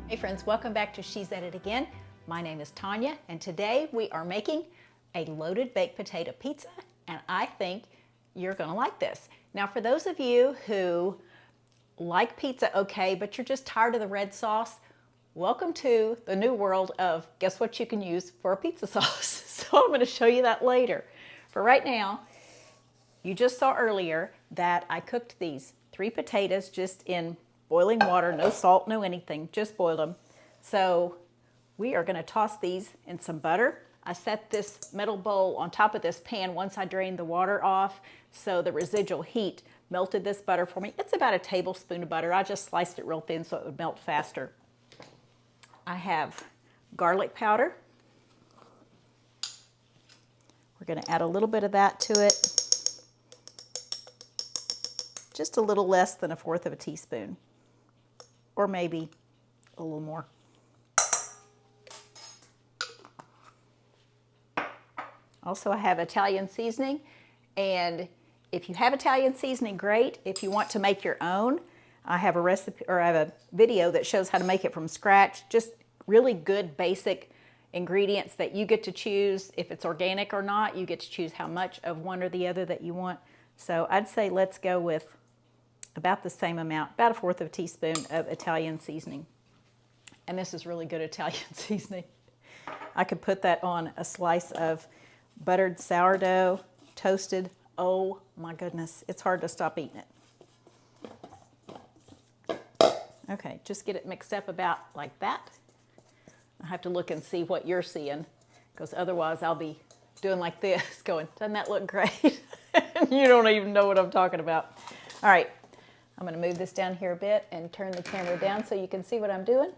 Hey friends, welcome back to She's at It Again. My name is Tanya, and today we are making a loaded baked potato pizza, and I think you're gonna like this. Now for those of you who like pizza okay, but you're just tired of the red sauce, welcome to the new world of guess what you can use for a pizza sauce. So I'm gonna show you that later. For right now, you just saw earlier that I cooked these 3 potatoes just in boiling water, no salt, no anything, just boiled them. So we are gonna toss these in some butter. I set this metal bowl on top of this pan once I drained the water off, so the residual heat melted this butter for me. It's about a tablespoon of butter. I just sliced it real thin so it would melt faster. I have garlic powder. We're gonna add a little bit of that to it. Just a little less than 1/4 of a teaspoon. Or maybe a little more. Also, I have Italian seasoning, and if you have Italian seasoning, great. If you want to make your own, I have a recipe, or I have a video that shows how to make it from scratch. Just really good basic ingredients that you get to choose. If it's organic or not, you get to choose how much of one or the other that you want. So I'd say let's go with about the same amount, about 1/4 of a teaspoon of Italian seasoning. And this is really good Italian seasoning. I could put that on a slice of buttered sourdough, toasted. Oh my goodness, it's hard to stop eating it. Okay, just get it mixed up about like that. I have to look and see what you're seeing, because otherwise I'll be doing like this, going, doesn't that look great? You don't even know what I'm talking about. All right. I'm going to move this down here a bit and turn the camera down so you can see what I'm doing.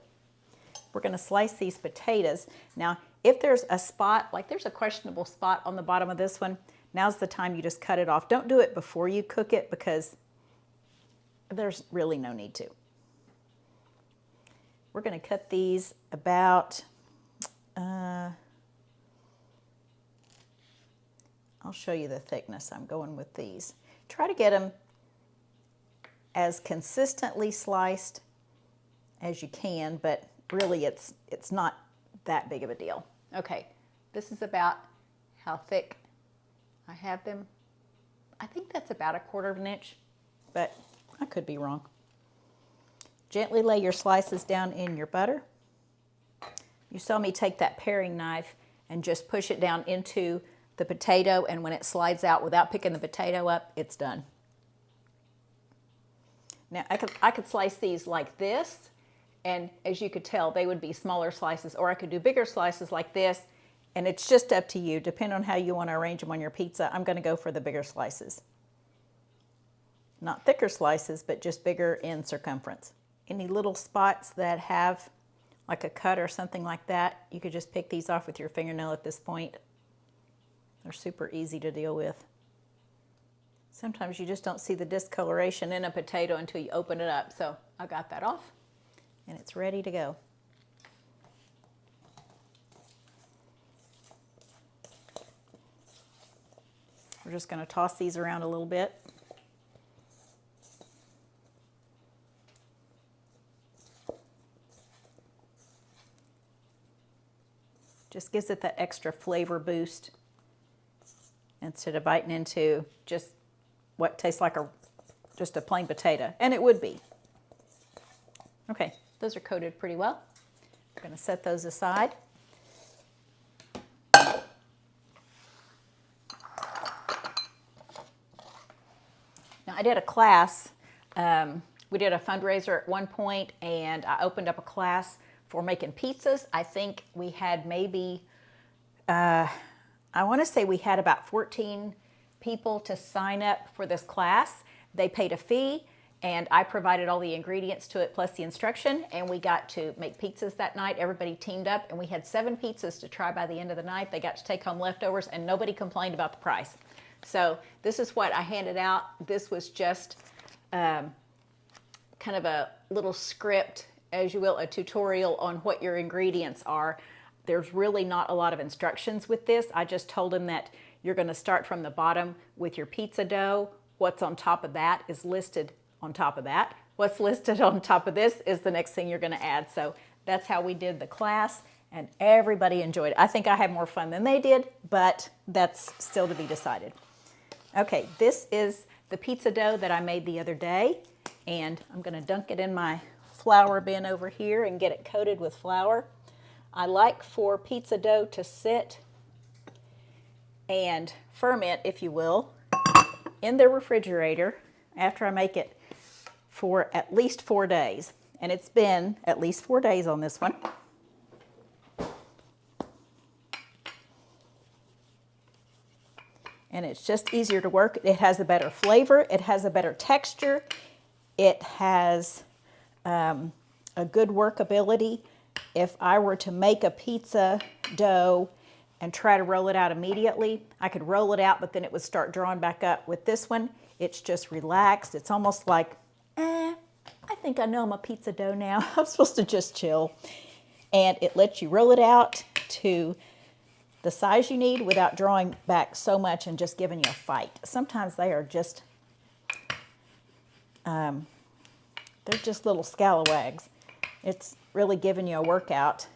We're going to slice these potatoes. Now, if there's a spot, like there's a questionable spot on the bottom of this one, now's the time you just cut it off. Don't do it before you cook it because there's really no need to. We're going to cut these about, I'll show you the thickness I'm going with these. Try to get them as consistently sliced as you can, but really it's not that big of a deal. Okay, this is about how thick I have them. I think that's about 1/4 of an inch, but I could be wrong. Gently lay your slices down in your butter. You saw me take that paring knife and just push it down into the potato, and when it slides out without picking the potato up, it's done. Now, I could slice these like this, and as you could tell, they would be smaller slices, or I could do bigger slices like this, and it's just up to you, depending on how you want to arrange them on your pizza. I'm going to go for the bigger slices. Not thicker slices, but just bigger in circumference. Any little spots that have like a cut or something like that, you could just pick these off with your fingernail at this point. They're super easy to deal with. Sometimes you just don't see the discoloration in a potato until you open it up. So I got that off, and it's ready to go. We're just going to toss these around a little bit. Just gives it that extra flavor boost instead of biting into just what tastes like just a plain potato, and it would be. Okay, those are coated pretty well. I'm going to set those aside. Now, I did a class. We did a fundraiser at one point, and I opened up a class for making pizzas. I think we had maybe, I want to say we had about 14 people to sign up for this class. They paid a fee, and I provided all the ingredients to it plus the instruction, and we got to make pizzas that night. Everybody teamed up, and we had 7 pizzas to try by the end of the night. They got to take home leftovers, and nobody complained about the price. So this is what I handed out. This was just kind of a little script, as you will, a tutorial on what your ingredients are. There's really not a lot of instructions with this. I just told them that you're going to start from the bottom with your pizza dough. What's on top of that is listed on top of that. What's listed on top of this is the next thing you're going to add. So That's how we did the class, and everybody enjoyed it. I think I had more fun than they did, but that's still to be decided. Okay, this is the pizza dough that I made the other day, and I'm going to dunk it in my flour bin over here and get it coated with flour. I like for pizza dough to sit and ferment, if you will, in the refrigerator after I make it for at least 4 days. And it's been at least 4 days on this one. And it's just easier to work. It has a better flavor. It has a better texture. It has a good workability. If I were to make a pizza dough and try to roll it out immediately, I could roll it out, but then it would start drawing back up. With this one, it's just relaxed. It's almost like, I think I know I'm a pizza dough now. I'm supposed to just chill. And it lets you roll it out to the size you need without drawing back so much and just giving you a fight. Sometimes they are just, they're just little scalawags. It's really giving you a workout,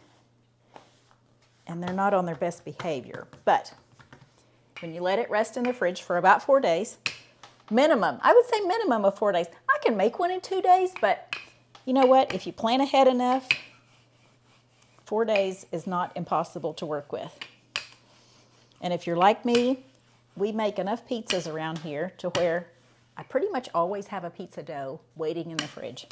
and they're not on their best behavior. But when you let it rest in the fridge for about 4 days, minimum, I would say minimum of 4 days. I can make one in 2 days, but you know what? If you plan ahead enough, 4 days is not impossible to work with. And if you're like me, we make enough pizzas around here to where I pretty much always have a pizza dough waiting in the fridge.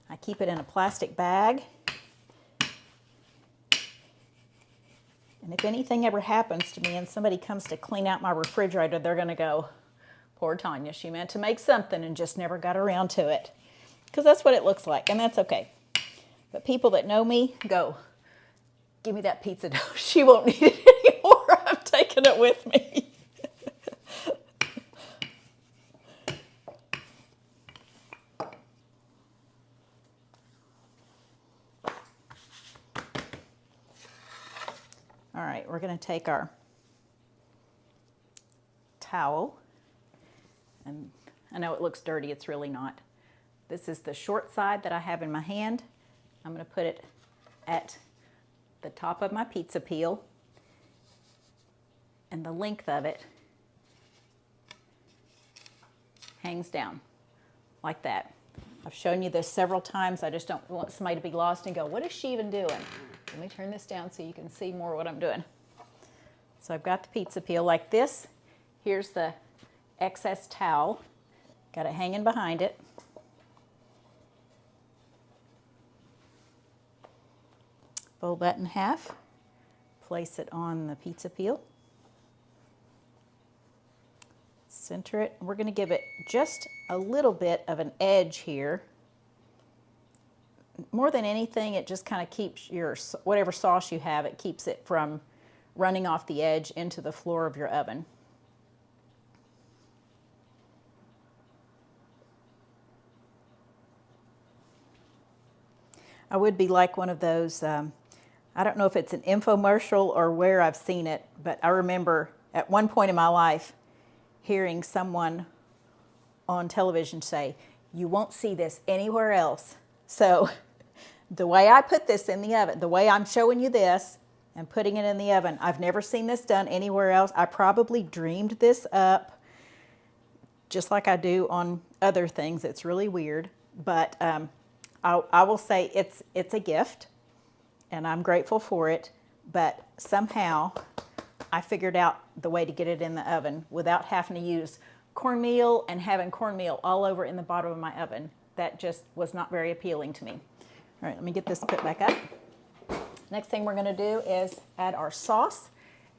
I keep it in a plastic bag. And if anything ever happens to me and somebody comes to clean out my refrigerator, they're going to go, poor Tanya, she meant to make something and just never got around to it. Because that's what it looks like, and that's okay. But people that know me go, give me that pizza dough. She won't need it anymore. I'm taking it with me. All right, we're going to take our towel, and I know it looks dirty, it's really not. This is the short side that I have in my hand. I'm going to put it at the top of my pizza peel, and the length of it hangs down like that. I've shown you this several times. I just don't want somebody to be lost and go, what is she even doing? Let me turn this down so you can see more what I'm doing. So I've got the pizza peel like this. Here's the excess towel. Got it hanging behind it. Fold that in half. Place it on the pizza peel. Center it. We're going to give it just a little bit of an edge here. More than anything, it just kind of keeps your, whatever sauce you have, it keeps it from running off the edge into the floor of your oven. I would be like one of those, I don't know if it's an infomercial or where I've seen it, but I remember at one point in my life hearing someone on television say, you won't see this anywhere else. So the way I put this in the oven, the way I'm showing you this and putting it in the oven, I've never seen this done anywhere else. I probably dreamed this up just like I do on other things. It's really weird, but I will say it's a gift, and I'm grateful for it, but somehow I figured out the way to get it in the oven without having to use cornmeal and having cornmeal all over in the bottom of my oven. That just was not very appealing to me. All right, let me get this put back up. Next thing we're going to do is add our sauce,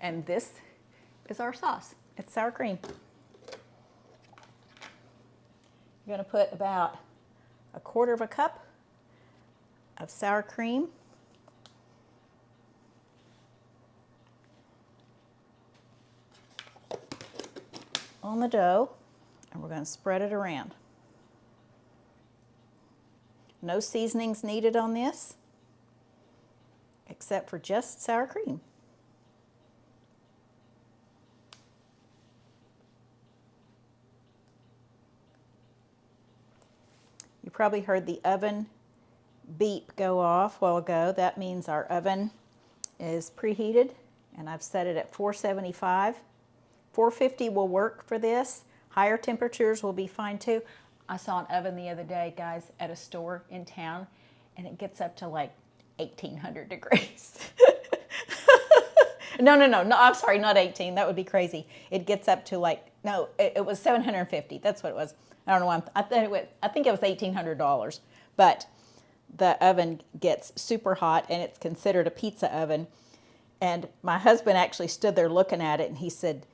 and this is our sauce. It's sour cream. You're going to put about 1/4 cup of sour cream. On the dough, and we're going to spread it around. No seasonings needed on this, except for just sour cream. You probably heard the oven beep go off a while ago. That means our oven is preheated, and I've set it at 475. 450 will work for this. Higher temperatures will be fine too. I saw an oven the other day, guys, at a store in town, and it gets up to like 1,800 degrees. No, I'm sorry, not 18. That would be crazy. It gets up to like, no, it was 750. That's what it was. I don't know why. I think it was $1,800. But the oven gets super hot, and it's considered a pizza oven. And my husband actually stood there looking at it, and he said,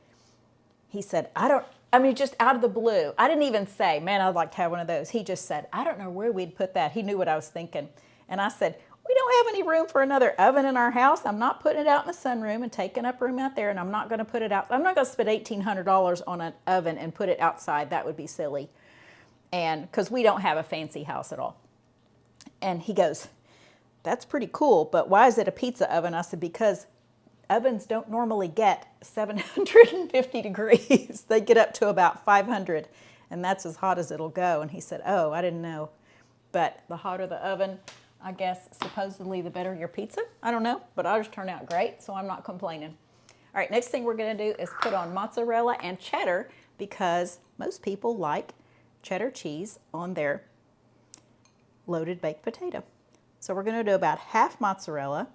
just out of the blue, I didn't even say, man, I'd like to have one of those. He just said, I don't know where we'd put that. He knew what I was thinking. And I said, we don't have any room for another oven in our house. I'm not putting it out in the sunroom and taking up room out there, and I'm not going to put it out. I'm not going to spend $1,800 on an oven and put it outside. That would be silly. And because we don't have a fancy house at all. And he goes, that's pretty cool, but why is it a pizza oven? I said, because ovens don't normally get 750 degrees. They get up to about 500, and that's as hot as it'll go. And he said, oh, I didn't know. But the hotter the oven, I guess supposedly the better your pizza. I don't know, but ours turned out great, so I'm not complaining. All right, next thing we're going to do is put on mozzarella and cheddar, because most people like cheddar cheese on their loaded baked potato. So we're going to do about half mozzarella.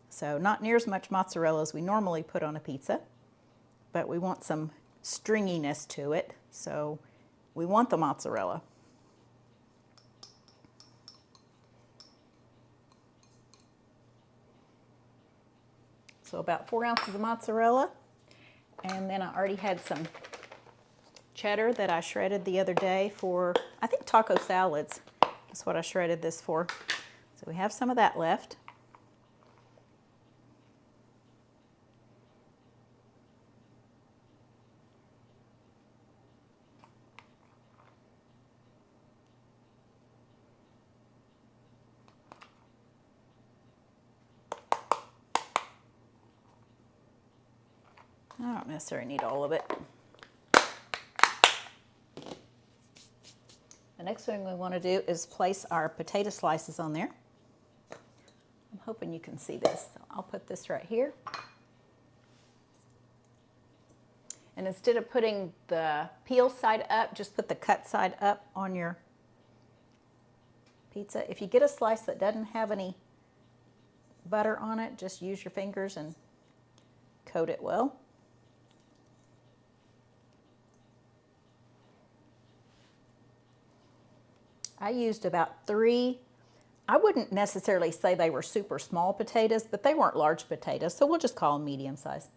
So not near as much mozzarella as we normally put on a pizza, but we want some stringiness to it, so we want the mozzarella. So about 4 ounces of mozzarella, and then I already had some cheddar that I shredded the other day for, I think, taco salads. That's what I shredded this for. So we have some of that left. I don't necessarily need all of it. The next thing we want to do is place our potato slices on there. I'm hoping you can see this. So I'll put this right here. And instead of putting the peel side up, just put the cut side up on your pizza. If you get a slice that doesn't have any butter on it, just use your fingers and coat it well. I used about 3, I wouldn't necessarily say they were super small potatoes, but they weren't large potatoes, so we'll just call them medium size.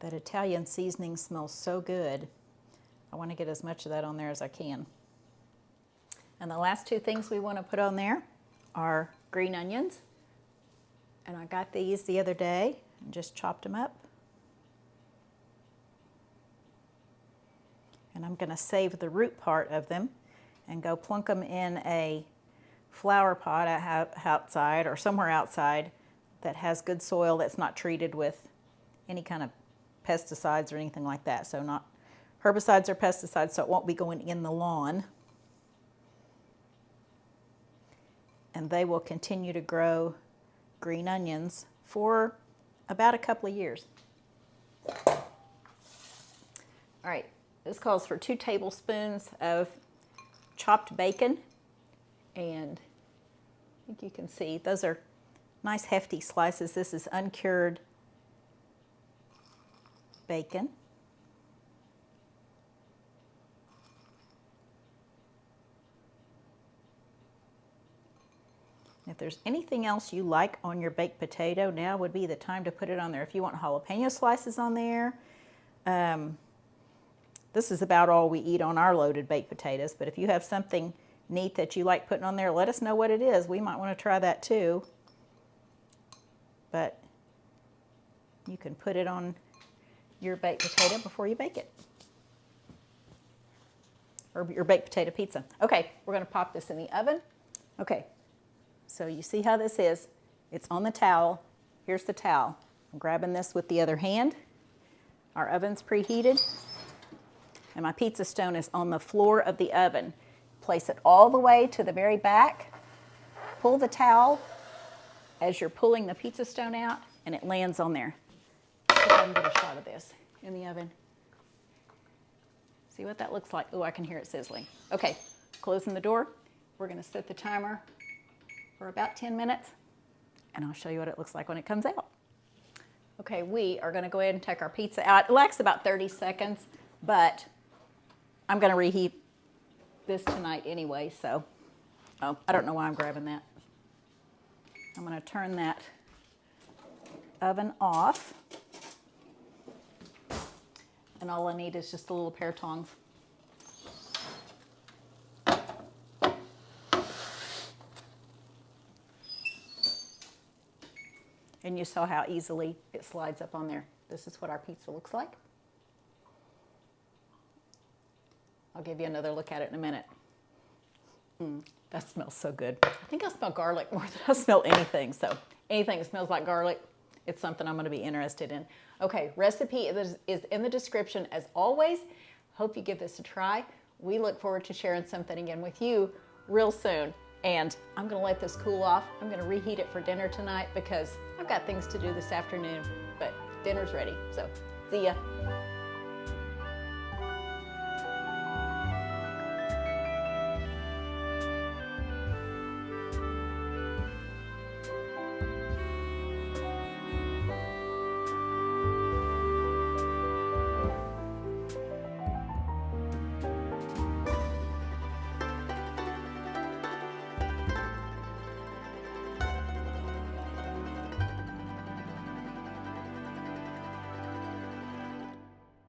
That Italian seasoning smells so good. I want to get as much of that on there as I can. And the last 2 things we want to put on there are green onions. And I got these the other day and just chopped them up. And I'm going to save the root part of them and go plunk them in a flower pot outside or somewhere outside that has good soil that's not treated with any kind of pesticides or anything like that. So not herbicides or pesticides, so it won't be going in the lawn. And they will continue to grow green onions for about a couple of years. All right, this calls for 2 tablespoons of chopped bacon, and I think you can see those are nice hefty slices. This is uncured bacon. If there's anything else you like on your baked potato, now would be the time to put it on there. If you want jalapeno slices on there, this is about all we eat on our loaded baked potatoes, but if you have something neat that you like putting on there, let us know what it is. We might want to try that too. But you can put it on your baked potato before you bake it. Or your baked potato pizza. Okay, we're going to pop this in the oven. Okay, so you see how this is. It's on the towel. Here's the towel. I'm grabbing this with the other hand. Our oven's preheated. And my pizza stone is on the floor of the oven. Place it all the way to the very back. Pull the towel as you're pulling the pizza stone out, and it lands on there. See if I can get a shot of this in the oven. See what that looks like? Oh, I can hear it sizzling. Okay, closing the door. We're gonna set the timer for about 10 minutes, and I'll show you what it looks like when it comes out. Okay, we are gonna go ahead and take our pizza out. It lasts about 30 seconds, but I'm gonna reheat this tonight anyway, so I don't know why I'm grabbing that. I'm gonna turn that oven off. And all I need is just a little pair of tongs. And you saw how easily it slides up on there. This is what our pizza looks like. I'll give you another look at it in a minute. That smells so good. I think I smell garlic more than I smell anything. So anything that smells like garlic, it's something I'm going to be interested in. Okay, recipe is in the description as always. Hope you give this a try. We look forward to sharing something again with you real soon. And I'm going to let this cool off. I'm going to reheat it for dinner tonight because I've got things to do this afternoon, but dinner's ready. So see ya.